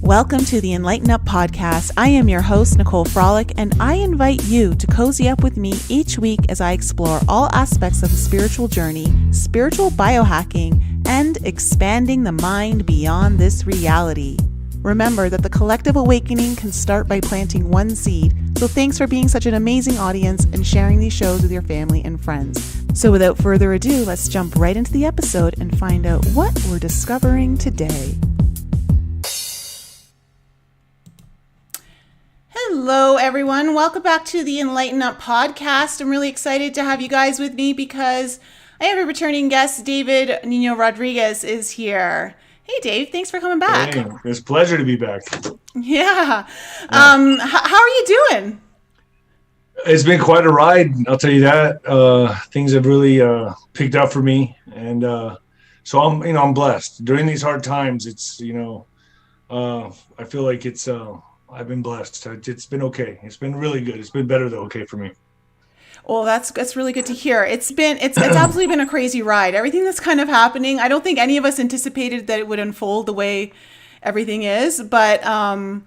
Welcome to the enLIGHTenUP podcast. I am your host, Nicole Frolick, and I invite you to cozy up with me each week as I explore all aspects of the spiritual journey, spiritual biohacking, and expanding the mind beyond this reality. Remember that the collective awakening can start by planting one seed. So thanks for being such an amazing audience and sharing these shows with your family and friends. So without further ado, let's jump right into the episode and find out what we're discovering today. Hello, everyone. Welcome back to the enLIGHTenUP podcast. I'm really excited to have you guys with me because I have a returning guest, David Nino Rodriguez, is here. Hey, Dave. Thanks for coming back. Hey, it's a pleasure to be back. Yeah. How are you doing? It's been quite a ride, I'll tell you that. Things have really picked up for me, and so I'm blessed during these hard times. It's I feel like it's I've been blessed. It's been okay. It's been really good. It's been better than okay for me. Well, that's really good to hear. It's absolutely been a crazy ride. Everything that's kind of happening, I don't think any of us anticipated that it would unfold the way everything is. But I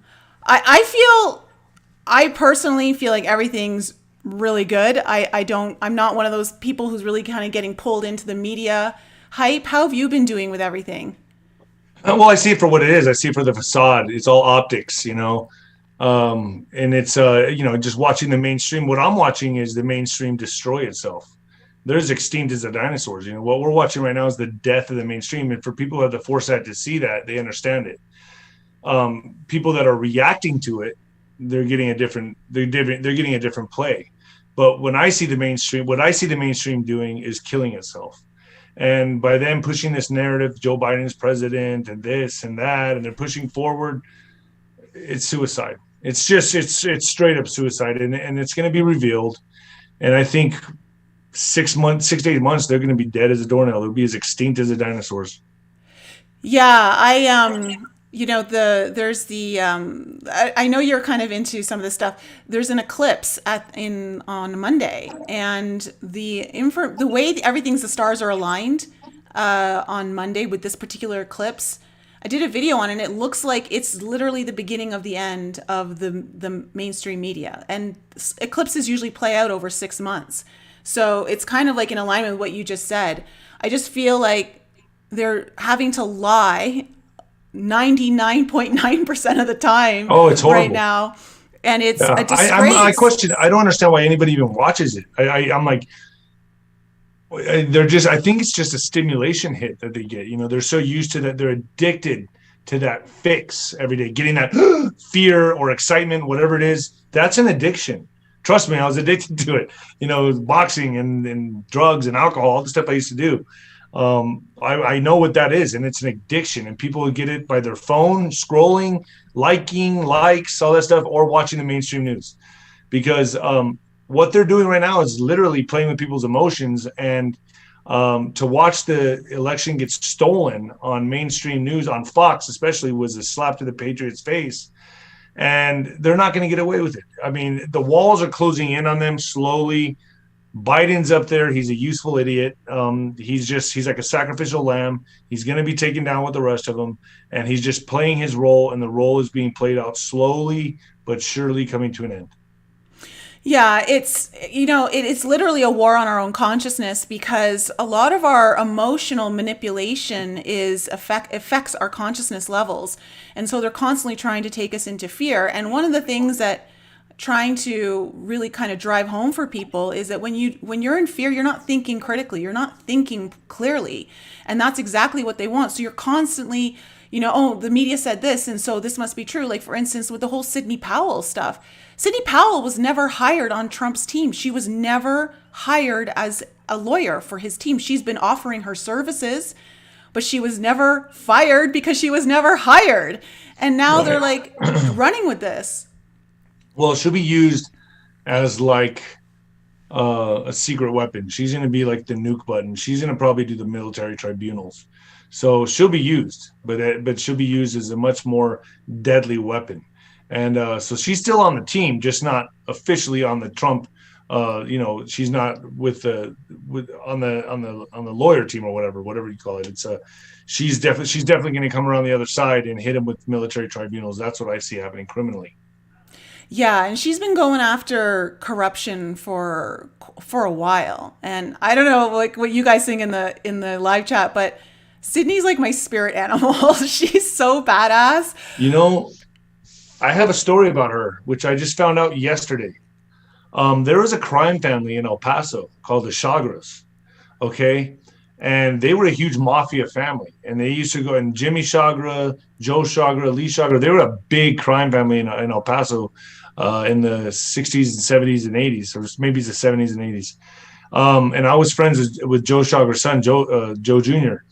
personally feel like everything's really good. I'm not one of those people who's really kind of getting pulled into the media hype. How have you been doing with everything? Well, I see it for what it is. I see it for the facade. It's all optics, and it's just watching the mainstream. What I'm watching is the mainstream destroy itself. They're as extinct as the dinosaurs. What we're watching right now is the death of the mainstream. And for people who have the foresight to see that, they understand it. People that are reacting to it, they're getting a different play. But when I see the mainstream, what I see the mainstream doing is killing itself. And by them pushing this narrative, Joe Biden's president and this and that, and they're pushing forward, it's suicide. It's straight up suicide. And it's going to be revealed. And I think 6 to 8 months, they're going to be dead as a doornail. They'll be as extinct as the dinosaurs. Yeah, I know you're kind of into some of this stuff. There's an eclipse on Monday, and the way the stars are aligned on Monday with this particular eclipse, I did a video on it, and it looks like it's literally the beginning of the end of the mainstream media. And eclipses usually play out over 6 months. So it's kind of like in alignment with what you just said. I just feel like they're having to lie 99.9% of the time. Oh, it's horrible right now, and it's a disgrace. I question. I don't understand why anybody even watches it. I'm like, they're just. I think it's just a stimulation hit that they get. They're so used to that. They're addicted to that fix every day, getting that fear or excitement, whatever it is. That's an addiction. Trust me, I was addicted to it. Boxing and drugs and alcohol, all the stuff I used to do. I know what that is, and it's an addiction, and people get it by their phone, scrolling, liking, likes, all that stuff, or watching the mainstream news, because what they're doing right now is literally playing with people's emotions. And to watch the election get stolen on mainstream news, on Fox especially, was a slap to the Patriots' face, and they're not going to get away with it. I mean, the walls are closing in on them slowly. Biden's up there. He's a useful idiot. He's like a sacrificial lamb. He's going to be taken down with the rest of them. And he's just playing his role, and the role is being played out slowly but surely, coming to an end. Yeah, it's literally a war on our own consciousness, because a lot of our emotional manipulation affects our consciousness levels. And so they're constantly trying to take us into fear. And one of the things that trying to really kind of drive home for people is that when you're in fear, you're not thinking critically, you're not thinking clearly. And that's exactly what they want. So you're constantly, the media said this, and so this must be true. Like, for instance, with the whole Sidney Powell stuff. Sidney Powell was never hired on Trump's team. She was never hired as a lawyer for his team. She's been offering her services, but she was never fired because she was never hired. And now They're like running with this. Well, she'll be used as like a secret weapon. She's going to be like the nuke button. She's going to probably do the military tribunals. So she'll be used, but she'll be used as a much more deadly weapon. And so she's still on the team, just not officially on the Trump she's not with on the lawyer team or whatever you call it. It's she's definitely going to come around the other side and hit him with military tribunals. That's what I see happening criminally. Yeah, and she's been going after corruption for a while. And I don't know like what you guys think in the live chat, but Sydney's like my spirit animal. She's so badass. I have a story about her, which I just found out yesterday. There was a crime family in El Paso called the Chagras, okay? And they were a huge mafia family. And they used to go, and Jimmy Chagra, Joe Chagra, Lee Chagra, they were a big crime family in El Paso in the 60s and 70s and 80s, or maybe it's the 70s and 80s. And I was friends with Joe Chagra's son, Joe Jr.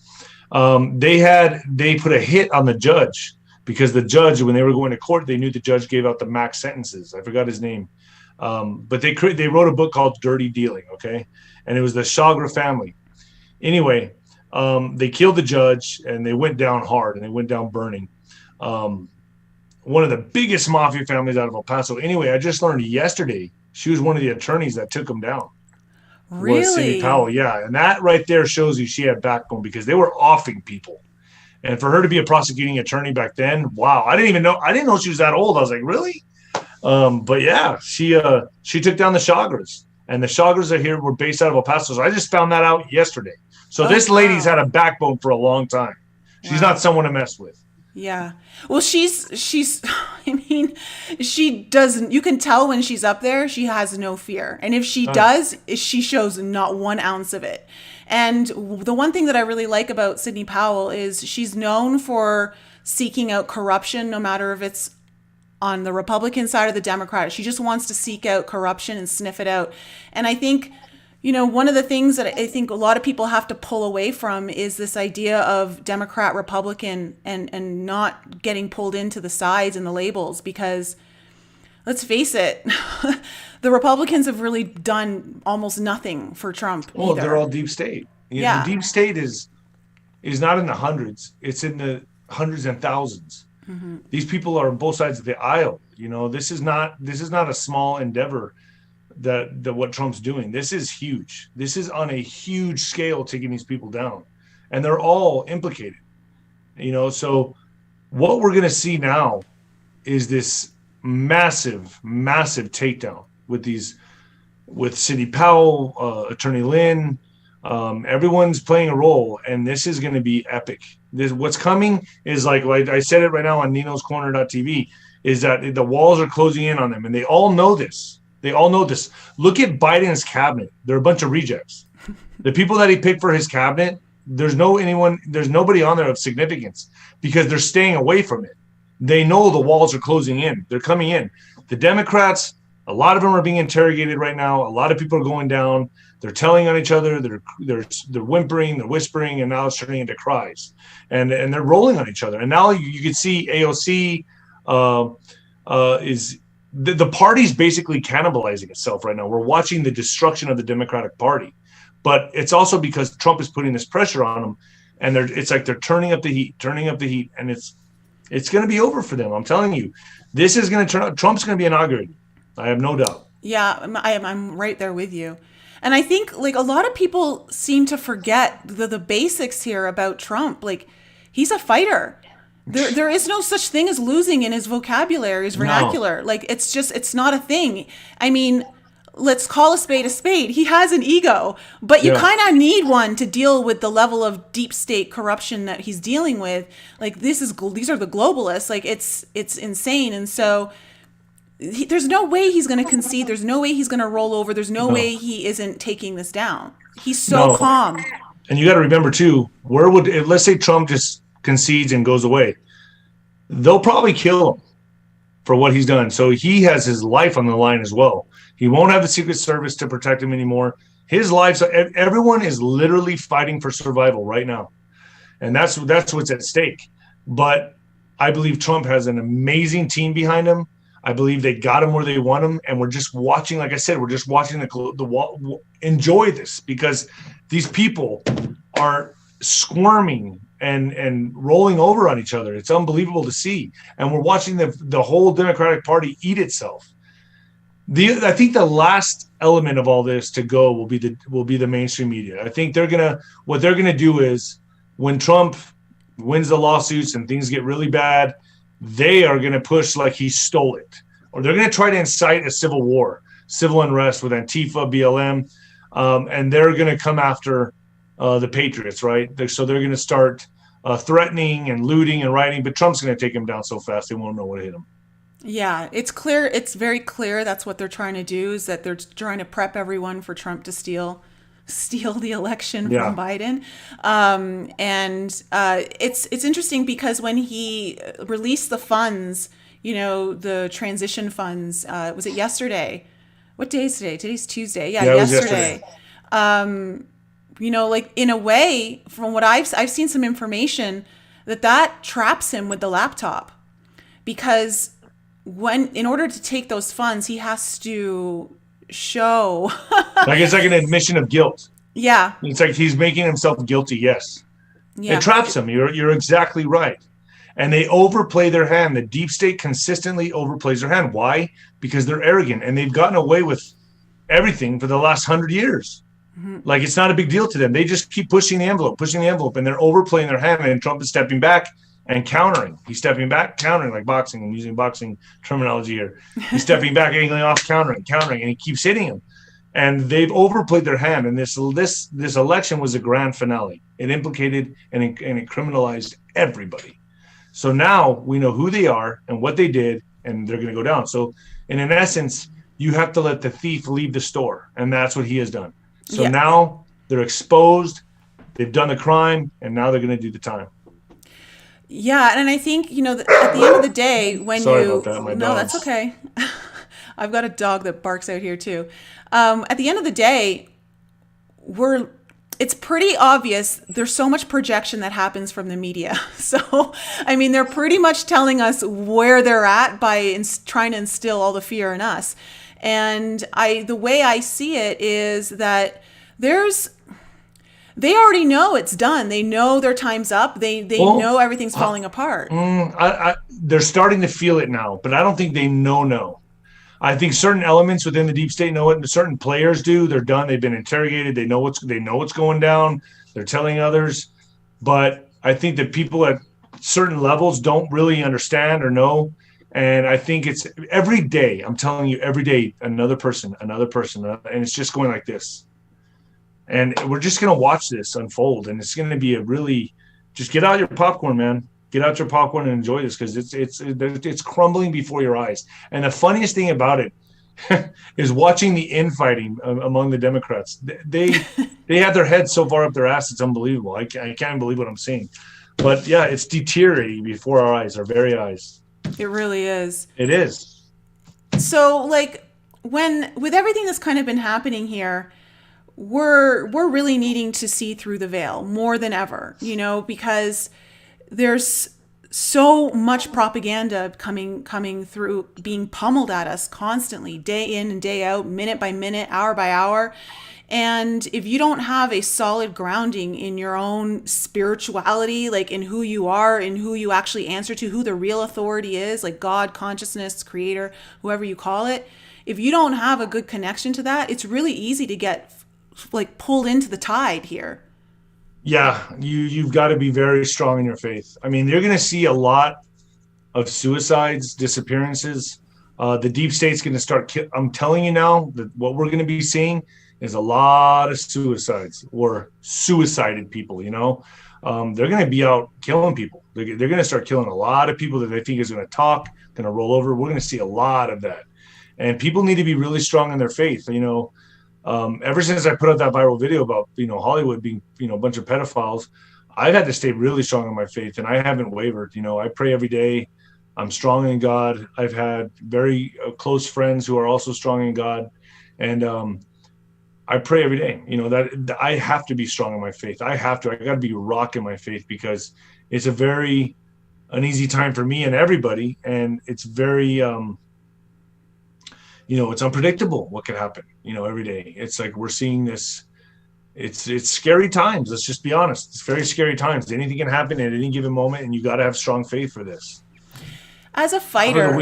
They put a hit on the judge because the judge, when they were going to court, they knew the judge gave out the max sentences. I forgot his name. But they wrote a book called Dirty Dealing, okay? And it was the Chagra family. Anyway, they killed the judge and they went down hard and they went down burning. One of the biggest mafia families out of El Paso. Anyway, I just learned yesterday she was one of the attorneys that took them down. Really? Was Sidney Powell, yeah. And that right there shows you she had backbone because they were offing people. And for her to be a prosecuting attorney back then, wow. I didn't know she was that old. I was like, really? But yeah, she took down the Chagras. And the Chagras were based out of El Paso. So I just found that out yesterday. So this lady's had a backbone for a long time. She's not someone to mess with. Yeah. Well, she's I mean, she doesn't, you can tell when she's up there, she has no fear. And if she does, she shows not 1 ounce of it. And the one thing that I really like about Sidney Powell is she's known for seeking out corruption, no matter if it's on the Republican side or the Democrat. She just wants to seek out corruption and sniff it out. And I think, one of the things that I think a lot of people have to pull away from is this idea of Democrat, Republican, and not getting pulled into the sides and the labels, because let's face it, the Republicans have really done almost nothing for Trump. Well, either. they're all deep state. Yeah. The deep state is not in the hundreds. It's in the hundreds and thousands. Mm-hmm. These people are on both sides of the aisle. This is not a small endeavor that what Trump's doing. This is huge. This is on a huge scale, taking these people down, and they're all implicated. So what we're going to see now is this massive takedown with Sidney Powell, Attorney Lynn. Everyone's playing a role, and this is going to be epic. What's coming is like I said it right now on ninoscorner.tv, is that the walls are closing in on them, and they all know this. Look at Biden's cabinet. They're a bunch of rejects. The people that he picked for his cabinet, there's nobody on there of significance because they're staying away from it. They know the walls are closing in. They're coming in. The Democrats, a lot of them are being interrogated right now. A lot of people are going down. They're telling on each other. They're whimpering, they're whispering, and now it's turning into cries. And they're rolling on each other. And now you can see AOC is the party's basically cannibalizing itself right now. We're watching the destruction of the Democratic Party, but it's also because Trump is putting this pressure on them, and it's like they're turning up the heat, and it's going to be over for them. I'm telling you, this is going to turn out. Trump's going to be inaugurated. I have no doubt. Yeah, I'm right there with you. And I think like a lot of people seem to forget the basics here about Trump. Like, he's a fighter. There is no such thing as losing in his vocabulary, his vernacular. No. Like, it's not a thing. I mean, let's call a spade a spade. He has an ego, but you kind of need one to deal with the level of deep state corruption that he's dealing with. Like, these are the globalists. Like, it's insane. And so there's no way he's going to concede. There's no way he's going to roll over. There's no way he isn't taking this down. He's so calm. And you got to remember too, let's say Trump just concedes and goes away, they'll probably kill him for what he's done. So he has his life on the line as well. He won't have the Secret Service to protect him anymore. His life, everyone is literally fighting for survival right now. And that's what's at stake. But I believe Trump has an amazing team behind him. I believe they got him where they want him. And we're just watching, like I said, we're just watching the wall. Enjoy this, because these people are squirming and rolling over on each other. It's unbelievable to see. And we're watching the whole Democratic Party eat itself. I think the last element of all this to go will be the mainstream media. I think what they're gonna do is when Trump wins the lawsuits and things get really bad, they are gonna push like he stole it, or they're gonna try to incite a civil war, civil unrest with Antifa, BLM, and they're gonna come after the patriots, right? So they're gonna start threatening and looting and rioting, but Trump's gonna take them down so fast they won't know what hit them. Yeah, it's clear. It's very clear that's what they're trying to do, is that they're trying to prep everyone for Trump to steal the election Yeah. from Biden. And it's interesting because when he released the funds, the transition funds, was it yesterday? What day is today? Today's Tuesday. Yeah, Yeah, it was yesterday. yesterday. Like in a way, from what I've seen some information that traps him with the laptop, because in order to take those funds, he has to show. Like it's like an admission of guilt. Yeah. It's like he's making himself guilty. Yes. Yeah. It traps him. You're exactly right. And they overplay their hand. The deep state consistently overplays their hand. Why? Because they're arrogant and they've gotten away with everything for the last 100 years. Mm-hmm. Like it's not a big deal to them. They just keep pushing the envelope, and they're overplaying their hand. And Trump is stepping back and countering. He's stepping back, countering, like boxing. I'm using boxing terminology here. He's stepping back, angling off, countering, and he keeps hitting him. And they've overplayed their hand. And this election was a grand finale. It implicated and it criminalized everybody. So now we know who they are and what they did, and they're going to go down. So, in essence, you have to let the thief leave the store, and that's what he has done. So now they're exposed. They've done the crime, and now they're going to do the time. Yeah, and I think, at the end of the day, when Sorry about that, my no, dogs. that's okay. I've got a dog that barks out here too. At the end of the day, it's pretty obvious there's so much projection that happens from the media. So, I mean, they're pretty much telling us where they're at by trying to instill all the fear in us. And the way I see it is that they already know it's done. They know their time's up. They know everything's falling apart. They're starting to feel it now, but I don't think they know. I think certain elements within the deep state know it, and certain players do. They're done. They've been interrogated. They know what's going down. They're telling others. But I think that people at certain levels don't really understand or know. And I think it's every day. I'm telling you, every day, another person, and it's just going like this. And we're just going to watch this unfold. And it's going to be just get out your popcorn, man. Get out your popcorn and enjoy this, because it's crumbling before your eyes. And the funniest thing about it is watching the infighting among the Democrats. They have their heads so far up their ass, it's unbelievable. I can't believe what I'm seeing. But yeah, it's deteriorating before our eyes, our very eyes. It really is. It is. So, like, with everything that's kind of been happening here, we're really needing to see through the veil more than ever, because there's so much propaganda coming through, being pummeled at us constantly, day in and day out, minute by minute, hour by hour. And if you don't have a solid grounding in your own spirituality, like in who you are and who you actually answer to, who the real authority is, like God, consciousness, creator, whoever you call it, if you don't have a good connection to that, it's really easy to get like pulled into the tide here. Yeah, you've got to be very strong in your faith. I mean, you're going to see a lot of suicides, disappearances. The deep state's going to start. I'm telling you now that what we're going to be seeing is a lot of suicides or suicided people. They're going to be out killing people. They're going to start killing a lot of people that they think is going to talk, going to roll over. We're going to see a lot of that, and people need to be really strong in their faith. Ever since I put out that viral video about, Hollywood being, a bunch of pedophiles, I've had to stay really strong in my faith, and I haven't wavered. I pray every day. I'm strong in God. I've had very close friends who are also strong in God. And I pray every day, that I have to be strong in my faith. I got to be rock in my faith, because it's a very uneasy time for me and everybody. And it's very, it's unpredictable what could happen, every day. It's like we're seeing this. It's scary times. Let's just be honest. It's very scary times. Anything can happen at any given moment, and you got to have strong faith for this. As a fighter,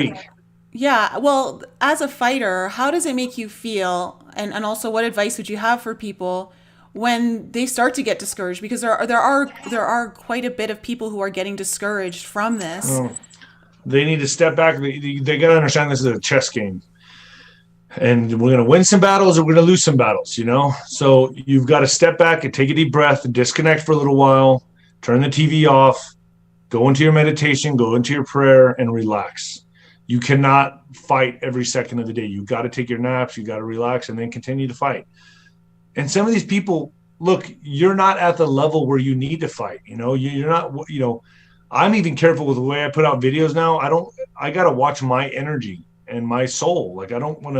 Yeah. Well, as a fighter, how does it make you feel? And also, what advice would you have for people when they start to get discouraged? Because there are quite a bit of people who are getting discouraged from this. Oh, they need to step back. They got to understand this is a chess game, and we're going to win some battles or we're going to lose some battles, you know? So you've got to step back and take a deep breath and disconnect for a little while, turn the TV off, go into your meditation, go into your prayer, and relax. You cannot fight every second of the day. You've got to take your naps, you got to relax, and then continue to fight. And some of these people, look, you're not at the level where you need to fight. You know, you're not, you know, I'm even careful with the way I put out videos now. I got to watch my energy and my soul. Like, I don't want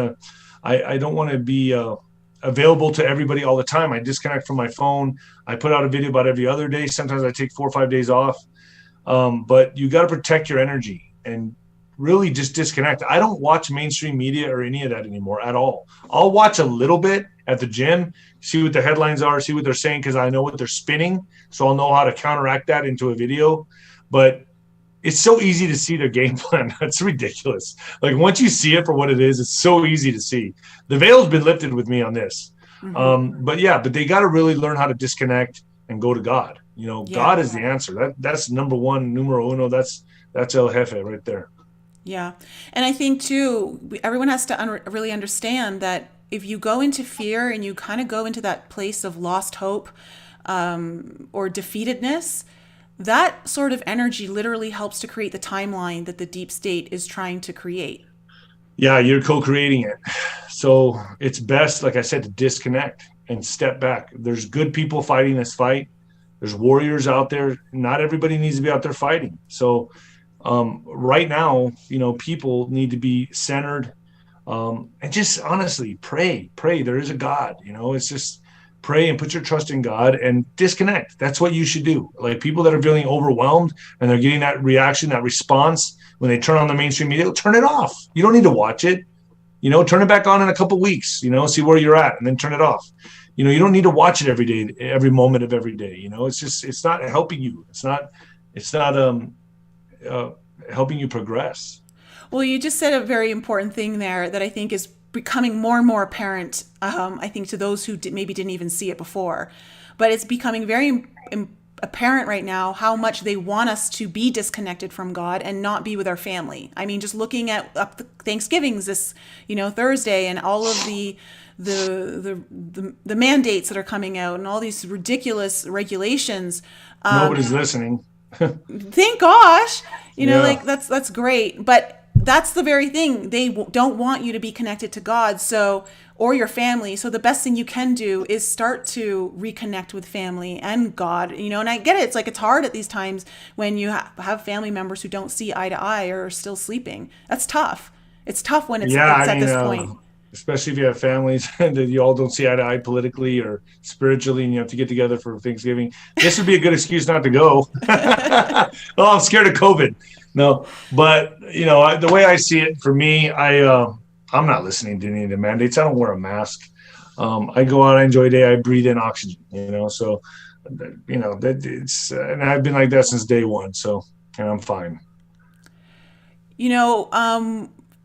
to be available to everybody all the time. I disconnect from my phone. I put out a video about every other day. Sometimes I take 4 or 5 days off. But you got to protect your energy and really just disconnect. I don't watch mainstream media or any of that anymore at all. I'll watch a little bit at the gym, see what the headlines are, see what they're saying, because I know what they're spinning. So I'll know how to counteract that into a video. But it's so easy to see their game plan. It's ridiculous. Like, once you see it for what it is, it's so easy to see. The veil's been lifted with me on this. But they got to really learn how to disconnect and go to God. You know, Yeah. God is the answer. That's number one, numero uno. That's El Jefe right there. Yeah. And I think too, everyone has to really understand that if you go into fear and you kind of go into that place of lost hope, or defeatedness, that sort of energy literally helps to create the timeline that the deep state is trying to create. Yeah, you're co-creating it. So it's best, like I said, to disconnect and step back. There's good people fighting this fight. There's warriors out there. Not everybody needs to be out there fighting. So right now, you know, people need to be centered, and just honestly pray. There is a God. You know, it's just pray and put your trust in God and disconnect. That's what you should do. Like, people that are feeling overwhelmed and they're getting that reaction, that response when they turn on the mainstream media, turn it off. You don't need to watch it. You know, turn it back on in a couple of weeks. You know, see where you're at, and then turn it off. You know, you don't need to watch it every day, every moment of every day. You know, it's not helping you. It's not helping you progress. Well, you just said a very important thing there that I think is becoming more and more apparent, I think, to those who maybe didn't even see it before. But it's becoming very apparent right now how much they want us to be disconnected from God and not be with our family. I mean, just looking at up the Thanksgivings this, Thursday, and all of the mandates that are coming out and all these ridiculous regulations. Nobody's listening. Thank gosh, Yeah. like that's great, but that's the very thing. They don't want you to be connected to God, or your family. So the best thing you can do is start to reconnect with family and God. And I get it. It's like, it's hard at these times when you have family members who don't see eye to eye or are still sleeping. That's tough. It's tough when it's at this point. Especially if you have families that you all don't see eye to eye politically or spiritually, and you have to get together for Thanksgiving. This would be a good excuse not to go. Oh, I'm scared of COVID. No, but the way I see it, for me, I'm not listening to any of the mandates. I don't wear a mask. I go out, I enjoy a day, I breathe in oxygen. So that it's, and I've been like that since day one. So, and I'm fine.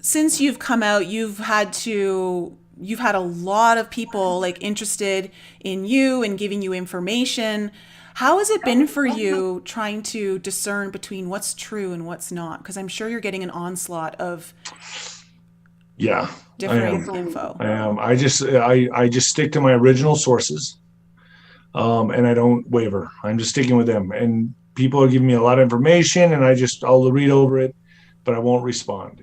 Since you've come out, you've had a lot of people like interested in you and giving you information. How has it been for you trying to discern between what's true and what's not? Because I'm sure you're getting an onslaught of different info. I am. I just stick to my original sources, and I don't waver. I'm just sticking with them. And people are giving me a lot of information, and I'll read over it, but I won't respond.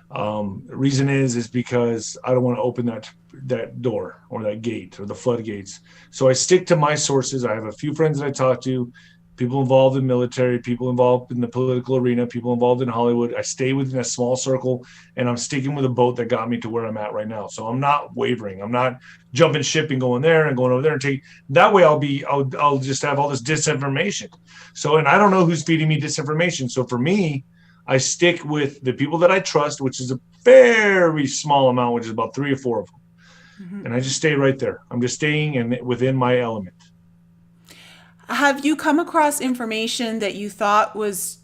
The reason is because I don't want to open that door or that gate or the floodgates. So I stick to my sources. I have a few friends that I talk to, people involved in military, people involved in the political arena, people involved in Hollywood. I stay within a small circle, and I'm sticking with a boat that got me to where I'm at right now. So I'm not wavering. I'm not jumping ship and going there and going over there and take that way. I'll just have all this disinformation. So, and I don't know who's feeding me disinformation. So for me, I stick with the people that I trust, which is a very small amount, which is about 3 or 4 of them. Mm-hmm. And I just stay right there. I'm just staying within my element. Have you come across information that you thought was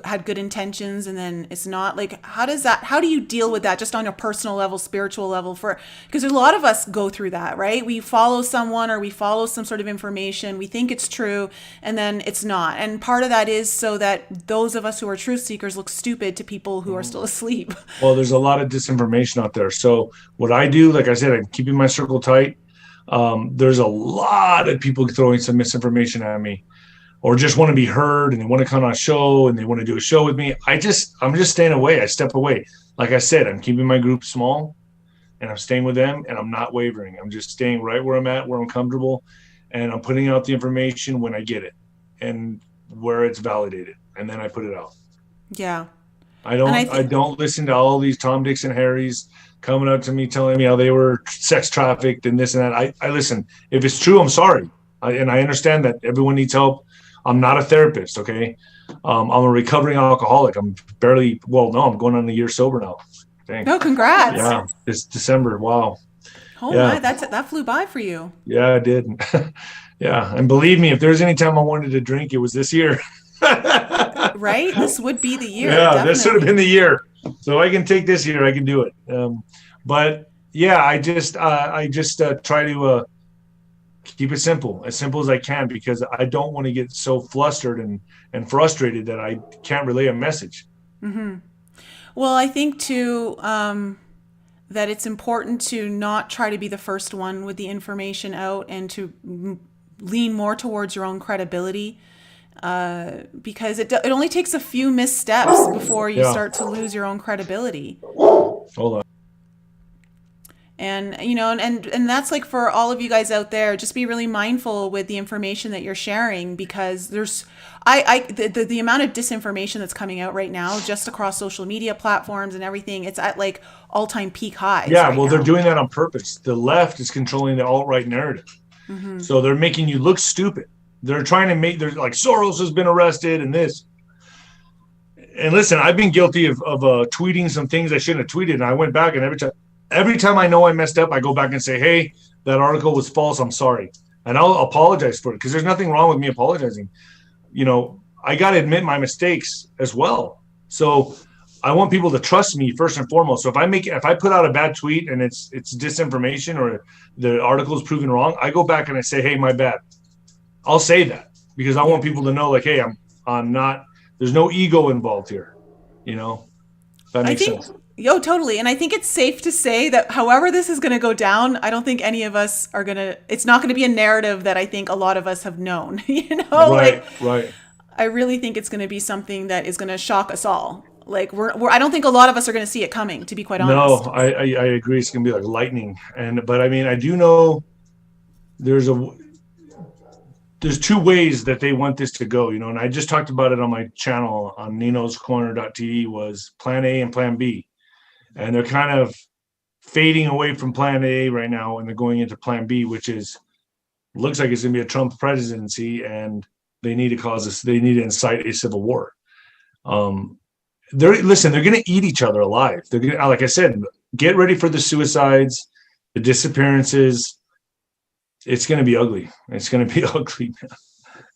had good intentions and then it's not, like, how do you deal with that just on a personal level, spiritual level? Because a lot of us go through that, right? We follow someone or we follow some sort of information, we think it's true, and then it's not. And part of that is so that those of us who are truth seekers look stupid to people who are still asleep. Well, there's a lot of disinformation out there. So what I do, like I said, I'm keeping my circle tight. There's a lot of people throwing some misinformation at me, or just want to be heard and they want to come on a show and they want to do a show with me. I'm just staying away. I step away. Like I said, I'm keeping my group small and I'm staying with them and I'm not wavering. I'm just staying right where I'm at, where I'm comfortable. And I'm putting out the information when I get it and where it's validated. And then I put it out. Yeah. I don't listen to all these Tom, Dicks, and Harrys coming up to me, telling me how they were sex trafficked and this and that. I listen. If it's true, I'm sorry. And I understand that everyone needs help. I'm not a therapist, okay? I'm a recovering alcoholic. I'm going on a year sober now. Dang. No, congrats. Yeah, it's December. Wow. Oh my, that flew by for you. Yeah, it did. Yeah, and believe me, if there's any time I wanted to drink, it was this year. Right? This would be the year. Yeah, definitely. This should have been the year. So I can take this year. I can do it. But yeah, I just try to keep it simple as I can, because I don't want to get so flustered and frustrated that I can't relay a message. Mm-hmm. Well, I think too that it's important to not try to be the first one with the information out and to lean more towards your own credibility, because it only takes a few missteps before you start to lose your own credibility. Hold on. And and that's like for all of you guys out there, just be really mindful with the information that you're sharing, because there's the amount of disinformation that's coming out right now just across social media platforms and everything, it's at like all-time peak highs. Yeah, right well, now. they're doing that on purpose. The left is controlling the alt-right narrative. Mm-hmm. So they're making you look stupid. They're trying to they're like, Soros has been arrested and this. And listen, I've been guilty of tweeting some things I shouldn't have tweeted, and I went back, and every time I know I messed up, I go back and say, hey, that article was false. I'm sorry. And I'll apologize for it, because there's nothing wrong with me apologizing. I got to admit my mistakes as well. So I want people to trust me first and foremost. So if I put out a bad tweet and it's disinformation or the article is proven wrong, I go back and I say, hey, my bad. I'll say that because I want people to know, like, hey, I'm not, there's no ego involved here. If that makes sense. Yo, totally. And I think it's safe to say that however this is going to go down, I don't think any of us are going to, it's not going to be a narrative that I think a lot of us have known, Right. I really think it's going to be something that is going to shock us all. Like I don't think a lot of us are going to see it coming, to be quite honest. No, I agree. It's going to be like lightning. But I mean, I do know there's two ways that they want this to go, and I just talked about it on my channel on ninoscorner.tv, was plan A and plan B. And they're kind of fading away from plan A right now, and they're going into plan B, which looks like it's going to be a Trump presidency, and they need to incite a civil war. They're going to eat each other alive. They're going to, like I said, get ready for the suicides, the disappearances. It's going to be ugly. It's going to be ugly.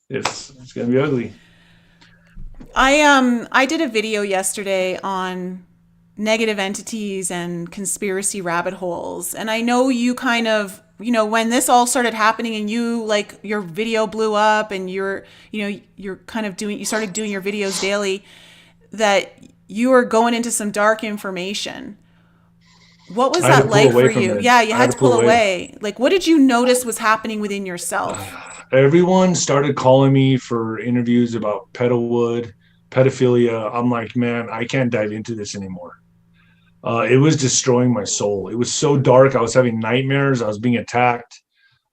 It's going to be ugly. I did a video yesterday on negative entities and conspiracy rabbit holes. And I know you kind of, when this all started happening and you, like, your video blew up and you're kind of you started doing your videos daily, that you were going into some dark information. What was that like for you? Yeah, you had to pull away. Like, what did you notice was happening within yourself? Everyone started calling me for interviews about pedophilia. I'm like, man, I can't dive into this anymore. It was destroying my soul. It was so dark. I was having nightmares. I was being attacked.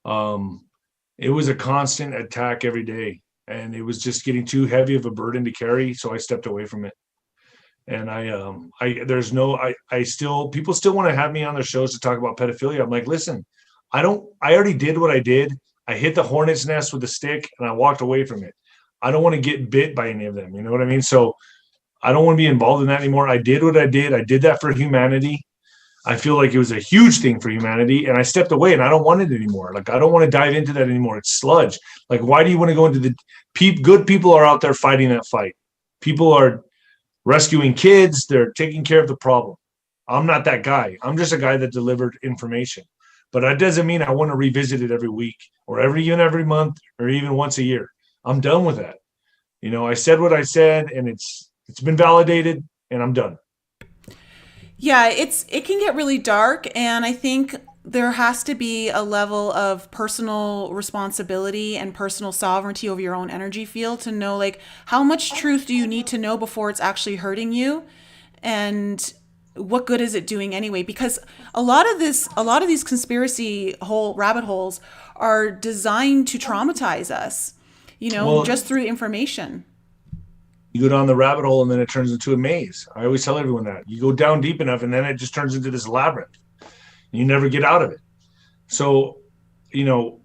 It was a constant attack every day, and it was just getting too heavy of a burden to carry. So I stepped away from it. And people still want to have me on their shows to talk about pedophilia. I'm like, listen, I already did what I did. I hit the hornet's nest with a stick and I walked away from it. I don't want to get bit by any of them. You know what I mean? So I don't want to be involved in that anymore. I did what I did. I did that for humanity. I feel like it was a huge thing for humanity, and I stepped away, and I don't want it anymore. Like, I don't want to dive into that anymore. It's sludge. Like, why do you want to go into good people are out there fighting that fight. People are rescuing kids. They're taking care of the problem. I'm not that guy. I'm just a guy that delivered information. But that doesn't mean I want to revisit it every week or every month or even once a year. I'm done with that. I said what I said, and it's been validated, and I'm done. Yeah, it can get really dark, and I think there has to be a level of personal responsibility and personal sovereignty over your own energy field to know, like, how much truth do you need to know before it's actually hurting you, and what good is it doing anyway? Because a lot of these conspiracy hole rabbit holes are designed to traumatize us, Well, just through information. you go down the rabbit hole, and then it turns into a maze. I always tell everyone that. You go down deep enough, and then it just turns into this labyrinth. You never get out of it. So, you know,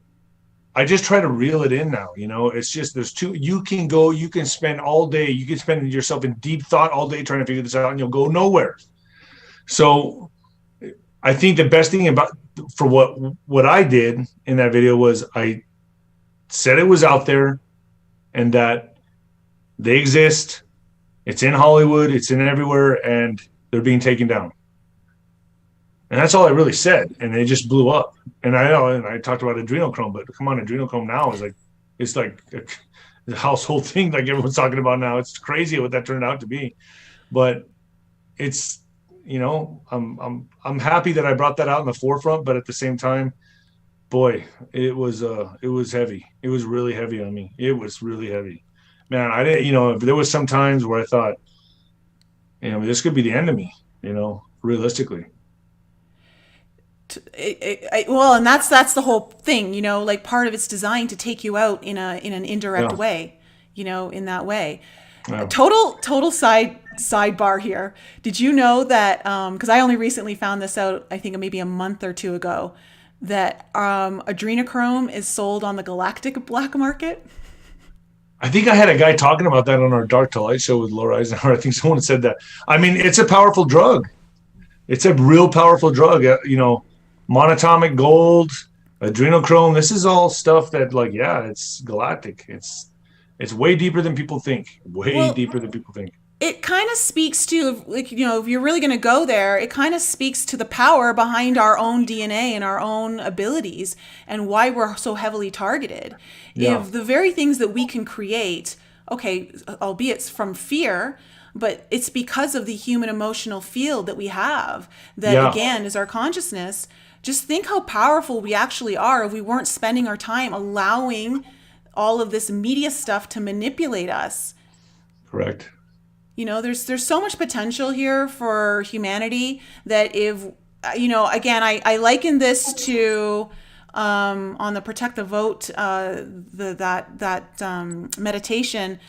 I just try to reel it in now. It's just you can spend all day, you can spend yourself in deep thought all day trying to figure this out, and you'll go nowhere. So I think the best thing for what I did in that video was I said it was out there and that they exist. It's in Hollywood, it's in everywhere, and they're being taken down. And that's all I really said. And they just blew up. And I know, and I talked about Adrenochrome, but come on, Adrenochrome now it's like a household thing like everyone's talking about now. It's crazy what that turned out to be. But it's, I'm happy that I brought that out in the forefront, but at the same time, boy, it was heavy. It was really heavy on me. It was really heavy. Man, I didn't, there was some times where I thought, this could be the end of me, realistically. Well, and that's the whole thing, like part of it's designed to take you out in an indirect Yeah. way, in that way. Yeah. Total sidebar here. Did you know that, because I only recently found this out, I think maybe a month or two ago, that adrenochrome is sold on the galactic black market? I think I had a guy talking about that on our Dark to Light show with Laura Eisenhower. I think someone said that. I mean, it's a powerful drug. It's a real powerful drug. Monatomic gold, adrenochrome. This is all stuff that, it's galactic. It's way deeper than people think. Way Well, deeper than people think. it kind of speaks to, like, if you're really going to go there, it kind of speaks to the power behind our own DNA and our own abilities and why we're so heavily targeted. Yeah. If the very things that we can create, okay, albeit from fear, but it's because of the human emotional field that we have that, Yeah. again, is our consciousness. Just think how powerful we actually are if we weren't spending our time allowing all of this media stuff to manipulate us. Correct. There's so much potential here for humanity that if, again, I liken this to on the Protect the Vote, meditation.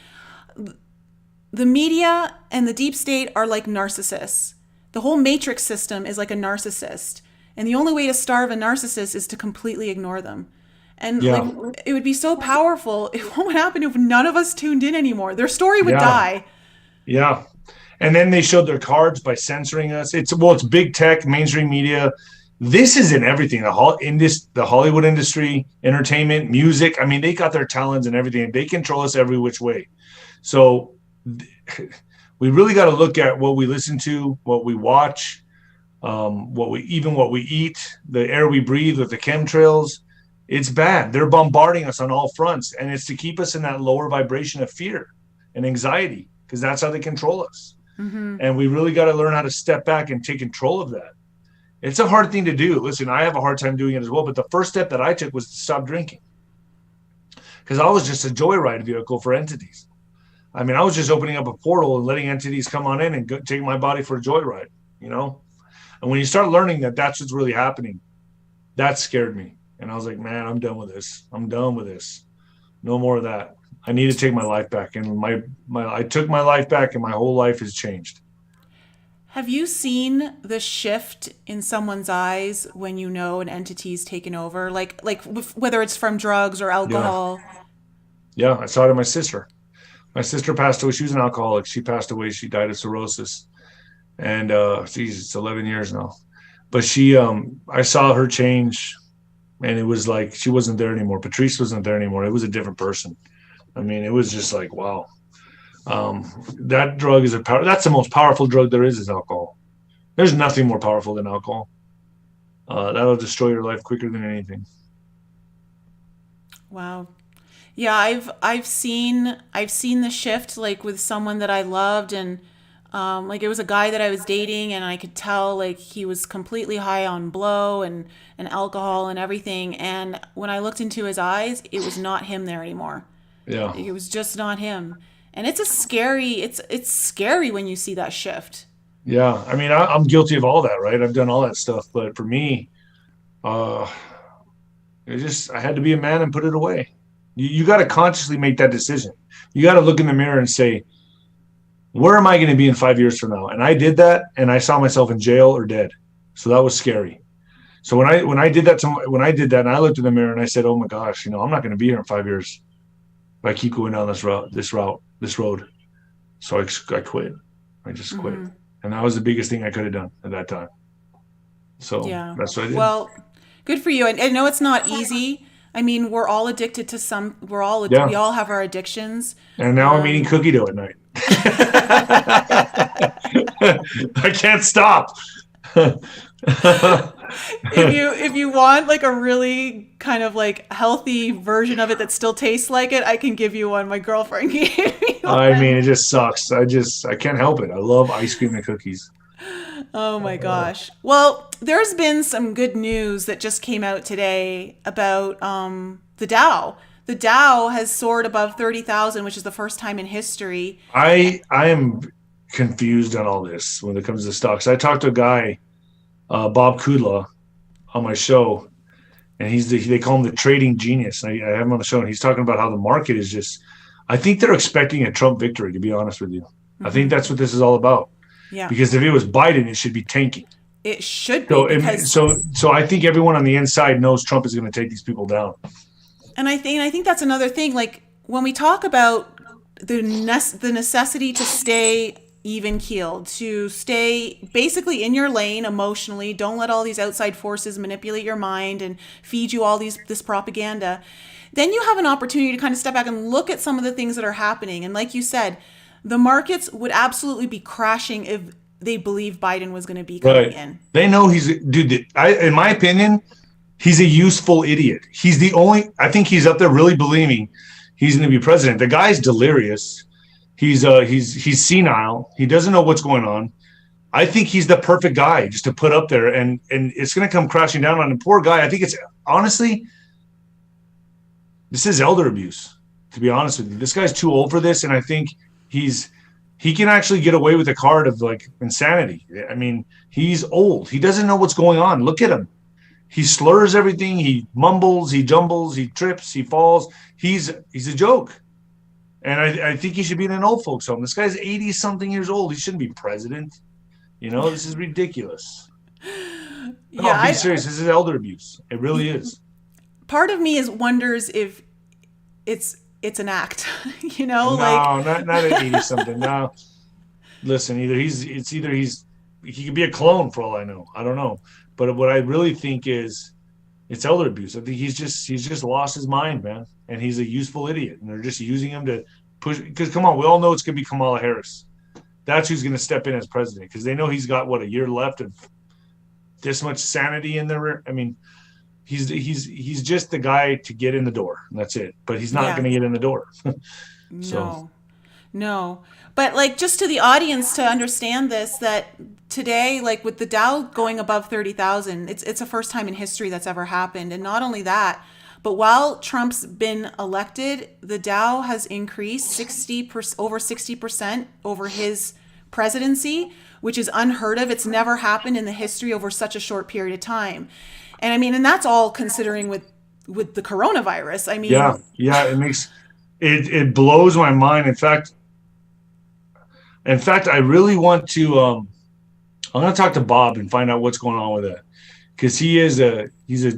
The media and the deep state are like narcissists. The whole matrix system is like a narcissist. And the only way to starve a narcissist is to completely ignore them. And Yeah. it would be so powerful. What would happen if none of us tuned in anymore? Their story would Yeah. die. Yeah. And then they showed their cards by censoring us. It's big tech, mainstream media. This is in everything. The Hollywood industry, entertainment, music. I mean, they got their talents and everything. They control us every which way. So we really got to look at what we listen to, what we watch, what we eat, the air we breathe with the chemtrails. It's bad. They're bombarding us on all fronts, and it's to keep us in that lower vibration of fear and anxiety, because that's how they control us. Mm-hmm. And we really got to learn how to step back and take control of that. It's a hard thing to do. Listen, I have a hard time doing it as well, but the first step that I took was to stop drinking, because I was just a joyride vehicle for entities. I mean, I was just opening up a portal and letting entities come on in and take my body for a joyride, And when you start learning that that's what's really happening, that scared me. And I was like, man, I'm done with this. I'm done with this. No more of that. I need to take my life back. And I took my life back, and my whole life has changed. Have you seen the shift in someone's eyes when an entity's taken over? Like whether it's from drugs or alcohol? Yeah, I saw it in my sister. My sister passed away. She was an alcoholic. She passed away. She died of cirrhosis. And it's 11 years now. But I saw her change, and it was like she wasn't there anymore. Patrice wasn't there anymore. It was a different person. I mean, it was just like, wow. That drug is that's the most powerful drug there is alcohol. There's nothing more powerful than alcohol. That'll destroy your life quicker than anything. Wow. Yeah, I've seen the shift like with someone that I loved, and like it was a guy that I was dating, and I could tell like he was completely high on blow and alcohol and everything. And when I looked into his eyes, it was not him there anymore. Yeah. It was just not him. And it's scary when you see that shift. Yeah. I mean, I'm guilty of all that, right? I've done all that stuff. But for me, uh, I had to be a man and put it away. You got to consciously make that decision. You got to look in the mirror and say, where am I going to be in 5 years from now? And I did that, and I saw myself in jail or dead. So that was scary. So when I did that, and I looked in the mirror and I said, oh my gosh, I'm not going to be here in 5 years if I keep going down this road. So I quit. I just quit. Mm-hmm. And that was the biggest thing I could have done at that time. So Yeah. that's what I did. Well, good for you. And I know it's not easy. I mean, we're all addicted to some. Yeah. We all have our addictions. And now I'm eating cookie dough at night. I can't stop. If you want like a really kind of like healthy version of it that still tastes like it, I can give you one. My girlfriend gave me one. I mean, it just sucks. I can't help it. I love ice cream and cookies. Oh my gosh. Well, there's been some good news that just came out today about the Dow. The Dow has soared above 30,000, which is the first time in history. I am confused on all this when it comes to stocks. I talked to a guy, Bob Kudla, on my show, and they call him the trading genius. I have him on the show, and he's talking about how the market is just. I think they're expecting a Trump victory. To be honest with you, I think that's what this is all about. Yeah. Because if it was Biden, it should be tanking. It should be. So I think everyone on the inside knows Trump is going to take these people down. And I think that's another thing. Like when we talk about the necessity to stay even keeled, to stay basically in your lane emotionally, don't let all these outside forces manipulate your mind and feed you all this propaganda. Then you have an opportunity to kind of step back and look at some of the things that are happening. And like you said, the markets would absolutely be crashing if they believe Biden was going to be coming in. They know in my opinion, he's a useful idiot. I think he's up there really believing he's going to be president. The guy's delirious. He's senile. He doesn't know what's going on. I think he's the perfect guy just to put up there, and it's going to come crashing down on the poor guy. I think it's honestly, this is elder abuse, to be honest with you. This guy's too old for this, and I think he can actually get away with a card of like insanity. I mean, he's old. He doesn't know what's going on. Look at him. He slurs everything. He mumbles. He jumbles. He trips. He falls. He's a joke. And I think he should be in an old folks home. This guy's 80-something years old. He shouldn't be president. This is ridiculous. No, be serious. This is elder abuse. It really is. Part of me wonders if it's an act. No, not at 80-something. No, listen. He could be a clone for all I know. I don't know. But what I really think is it's elder abuse. I think he's just lost his mind, man. And he's a useful idiot. And they're just using him to push. Because come on, we all know it's going to be Kamala Harris. That's who's going to step in as president. Because they know he's got a year left of this much sanity in there. I mean, he's just the guy to get in the door. And that's it. But he's not going to get in the door. No. But like just to the audience to understand this, that today, like with the Dow going above 30,000, it's a first time in history that's ever happened. And not only that, but while Trump's been elected, the Dow has increased over 60% over his presidency, which is unheard of. It's never happened in the history over such a short period of time. And I mean, and that's all considering with the coronavirus. I mean, yeah, it blows my mind. In fact, I really want to. I'm going to talk to Bob and find out what's going on with that, because he's a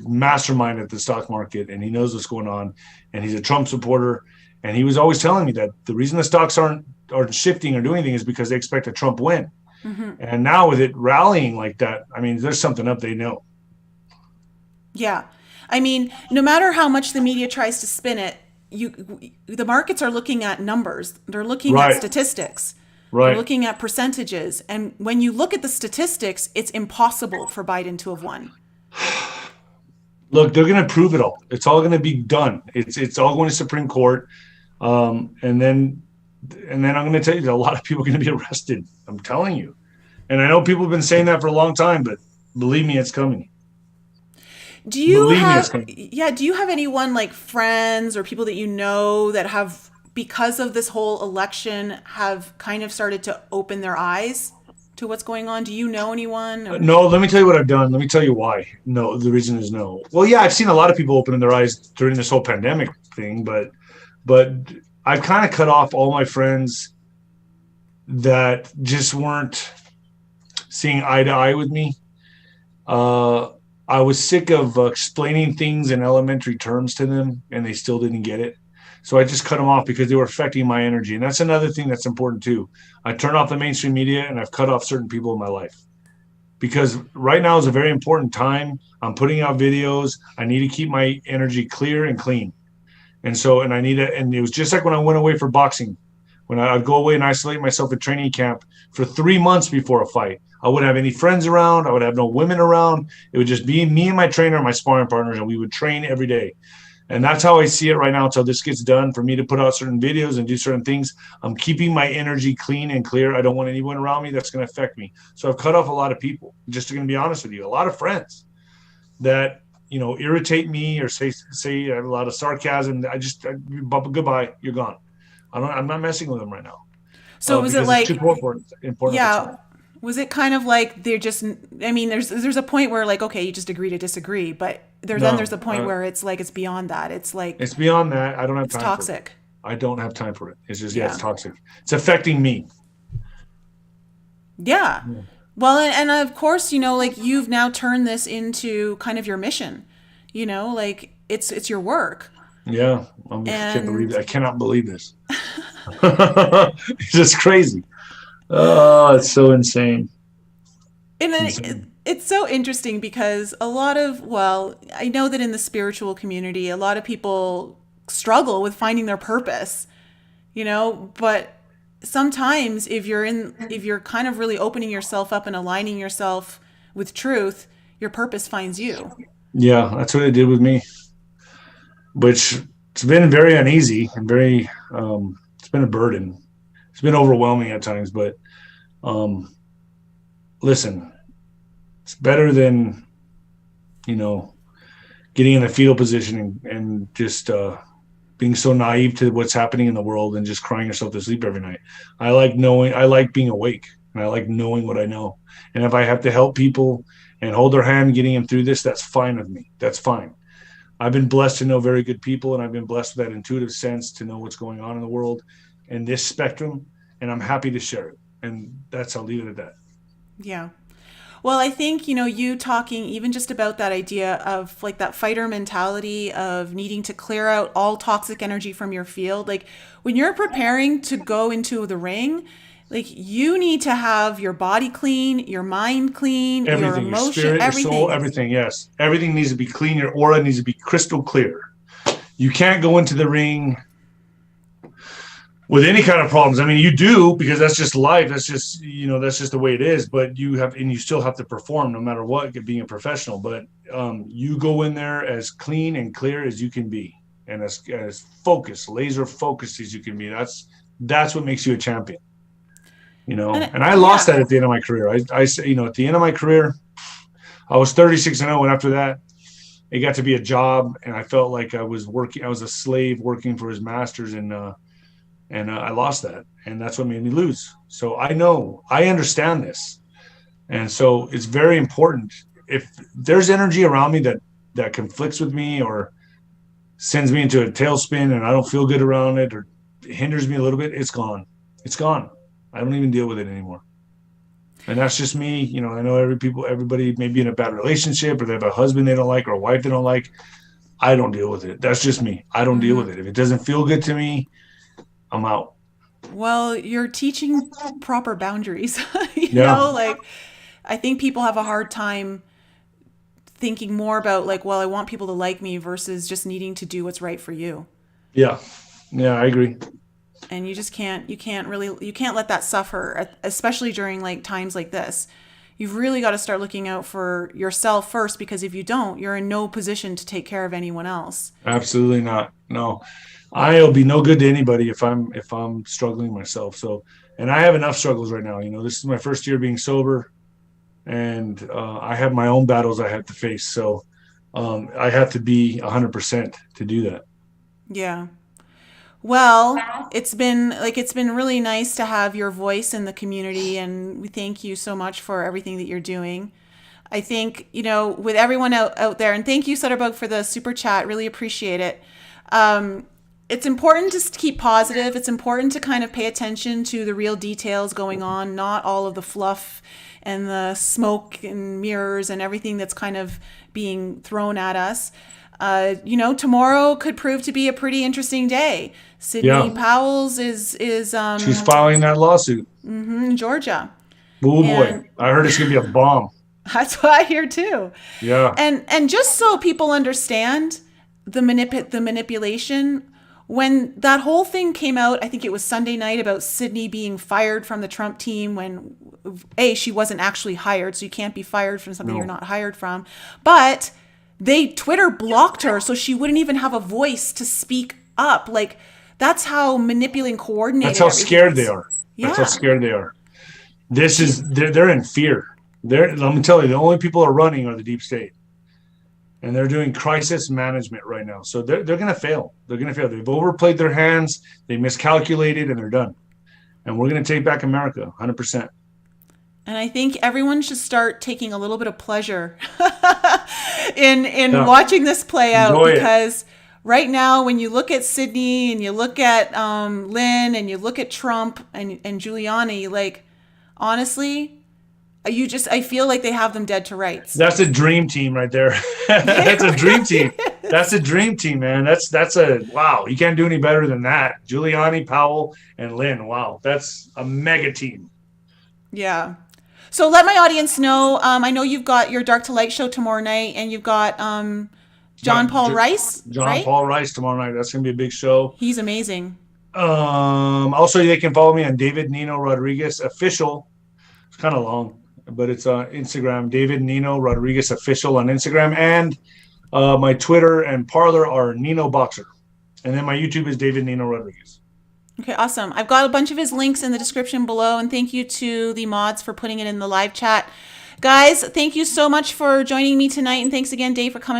mastermind at the stock market and he knows what's going on, and he's a Trump supporter. And he was always telling me that the reason the stocks aren't shifting or doing anything is because they expect a Trump win. Mm-hmm. And now with it rallying like that, I mean, there's something up. They know. Yeah. I mean, no matter how much the media tries to spin it, the markets are looking at numbers. They're looking at Right. statistics. They're Right. looking at percentages. And when you look at the statistics, it's impossible for Biden to have won. Look, they're going to prove it all. It's all going to be done. It's all going to Supreme Court, and then I'm going to tell you that a lot of people are going to be arrested. I'm telling you, and I know people have been saying that for a long time, but believe me, it's coming. Do you Believe me, it's have, coming. yeah, do you have anyone like friends or people that you know that have, because of this whole election, have kind of started to open their eyes to what's going on? Do you know anyone? Or? No, let me tell you what I've done. Let me tell you why. No, the reason is no. Well, yeah, I've seen a lot of people opening their eyes during this whole pandemic thing, but I've kind of cut off all my friends that just weren't seeing eye to eye with me. I was sick of explaining things in elementary terms to them, and they still didn't get it. So I just cut them off because they were affecting my energy. And that's another thing that's important too. I turn off the mainstream media, and I've cut off certain people in my life because right now is a very important time. I'm putting out videos. I need to keep my energy clear and clean. And I need it. And it was just like when I went away for boxing, when I'd go away and isolate myself at training camp for 3 months before a fight. I wouldn't have any friends around. I would have no women around. It would just be me and my trainer and my sparring partners, and we would train every day. And that's how I see it right now until this gets done. For me to put out certain videos and do certain things, I'm keeping my energy clean and clear. I don't want anyone around me that's going to affect me. So I've cut off a lot of people, just to be honest with you, a lot of friends that, irritate me or say a lot of sarcasm. Goodbye, you're gone. I'm not messing with them right now. So was it Because it's too like, important at this yeah, was it kind of like they're just, I mean, there's a point where like, okay, you just agree to disagree, but then there's a point where it's like, it's beyond that. It's like, It's beyond that. I don't have it's time toxic. for it. I don't have time for it. It's just, Yeah. it's toxic. It's affecting me. Yeah. Well, and of course, like you've now turned this into kind of your mission, like it's your work. Yeah. And I cannot believe this. It's just crazy. Oh, it's so insane. And then Insane. it's so interesting because I know that in the spiritual community, a lot of people struggle with finding their purpose, but sometimes if you're kind of really opening yourself up and aligning yourself with truth, your purpose finds you. Yeah, that's what it did with me, which it's been very uneasy and it's been a burden. It's been overwhelming at times, but um, listen, it's better than, getting in a fetal position and just being so naive to what's happening in the world and just crying yourself to sleep every night. I like being awake, and I like knowing what I know. And if I have to help people and hold their hand getting them through this, that's fine with me. That's fine. I've been blessed to know very good people, and I've been blessed with that intuitive sense to know what's going on in the world and this spectrum, and I'm happy to share it. And I'll leave it at that. Yeah. Well, I think, you talking even just about that idea of like that fighter mentality of needing to clear out all toxic energy from your field. Like when you're preparing to go into the ring, like you need to have your body clean, your mind clean, your Everything, your emotion, spirit, your soul, everything. everything. Yes. Everything needs to be clean. Your aura needs to be crystal clear. You can't go into the ring with any kind of problems. I mean, you do, because that's just life. That's just, that's just the way it is. But you still have to perform no matter what, being a professional. But you go in there as clean and clear as you can be, and as focused, laser focused as you can be. That's what makes you a champion. And I lost that at the end of my career. I at the end of my career, I was 36-0, and after that, it got to be a job, and I felt like I was a slave working for his masters, and I lost that, and that's what made me lose. So I understand this, and so it's very important. If there's energy around me that conflicts with me or sends me into a tailspin, and I don't feel good around it, or hinders me a little bit, it's gone. It's gone. I don't even deal with it anymore. And that's just me. I know everybody may be in a bad relationship, or they have a husband they don't like, or a wife they don't like. I don't deal with it. That's just me. I don't deal with it. If it doesn't feel good to me, I'm out. Well, you're teaching proper boundaries, Yeah. like I think people have a hard time thinking more about like, well, I want people to like me versus just needing to do what's right for you. Yeah. Yeah, I agree. And you can't let that suffer, especially during like times like this. You've really got to start looking out for yourself first, because if you don't, you're in no position to take care of anyone else. Absolutely not. No. I'll be no good to anybody if I'm struggling myself. So, and I have enough struggles right now. This is my first year being sober, and I have my own battles I have to face. So, I have to be 100% to do that. Yeah. Well, it's been really nice to have your voice in the community, and we thank you so much for everything that you're doing. I think, with everyone out there, and thank you, Sutterbug, for the super chat. Really appreciate it. It's important to keep positive. It's important to kind of pay attention to the real details going on, not all of the fluff and the smoke and mirrors and everything that's kind of being thrown at us. Tomorrow could prove to be a pretty interesting day. Sydney Yeah. Powell's is She's filing that lawsuit. in Georgia, Oh boy. and I heard it's going to be a bomb. that's what I hear too. Yeah. And just so people understand the manipulation, when that whole thing came out, I think it was Sunday night, about Sydney being fired from the Trump team, when she wasn't actually hired, so you can't be fired from something you're No. not hired from. But they Twitter blocked her, so she wouldn't even have a voice to speak up. Like, that's how manipulating, coordinated. That's how scared they is. are. Yeah. That's how scared they are. They're in fear. Let me tell you, the only people who are running are the deep state. And they're doing crisis management right now. So they're going to fail. They're going to fail. They've overplayed their hands. They miscalculated, and they're done. And we're going to take back America 100%. And I think everyone should start taking a little bit of pleasure in Yeah. watching this play out. Enjoy it. Because right now, when you look at Sydney and you look at Lynn and you look at Trump and Giuliani, like, honestly, I feel like they have them dead to rights. That's a dream team right there. That's a dream team. That's a dream team, man. That's a wow. You can't do any better than that. Giuliani, Powell, and Lynn. Wow, that's a mega team. Yeah. So let my audience know. I know you've got your Dark to Light show tomorrow night, and you've got John Paul Rice. John right? Paul Rice tomorrow night. That's gonna be a big show. He's amazing. Also, they can follow me on David Nino Rodriguez Official. It's kind of long, but it's Instagram. David Nino Rodriguez Official on Instagram, and my Twitter and Parler are Nino Boxer, and then my YouTube is David Nino Rodriguez. Okay, awesome. I've got a bunch of his links in the description below, and thank you to the mods for putting it in the live chat. Guys, thank you so much for joining me tonight, and thanks again, Dave, for coming